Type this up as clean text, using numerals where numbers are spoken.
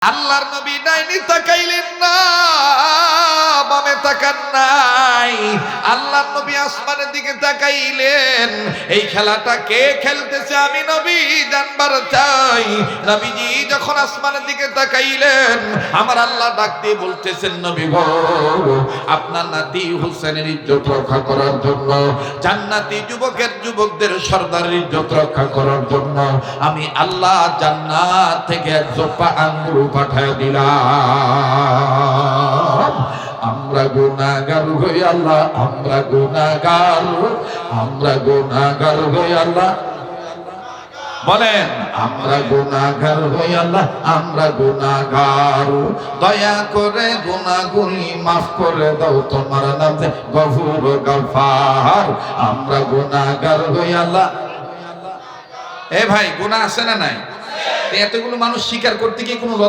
আল্লাহর নবী ডাইনি তাকাইলেন না, বামে তাকান নাই। আল্লাহর নবী আসমানের দিকে তাকাইলেন। এই খেলাটা কে খেলতেছে আমি নবী জানবার চাই। নবীজি যখন আসমানের দিকে তাকাইলেন, আমার আল্লাহ ডাক দিয়ে বলতেছেন, নবী গো, আপনার নাতি হোসেনের ইজ্জত রক্ষা করার জন্য, জান্নাতি যুবকদের সর্দারের ইজ্জত রক্ষা করার জন্য আমি আল্লাহ জান্নাত থেকে এক জোপা আঙ্গুর পাঠায় দিলাম। আমরা গুনাহগার হই আল্লাহ, আমরা গুনাহগার হই আল্লাহ। বলেন, আমরা গুনাহগার হই আল্লাহ, আমরা গুনাহগার। দয়া করে গুনাহগুলি মাফ করে দাও, তোমার নামে গফুর গফার। আমরা গুনাহগার হই আল্লাহ। এ ভাই, গুনাহ আছে না নাই? এতগুলো মানুষ স্বীকার করতে কি কোনো লজ্জা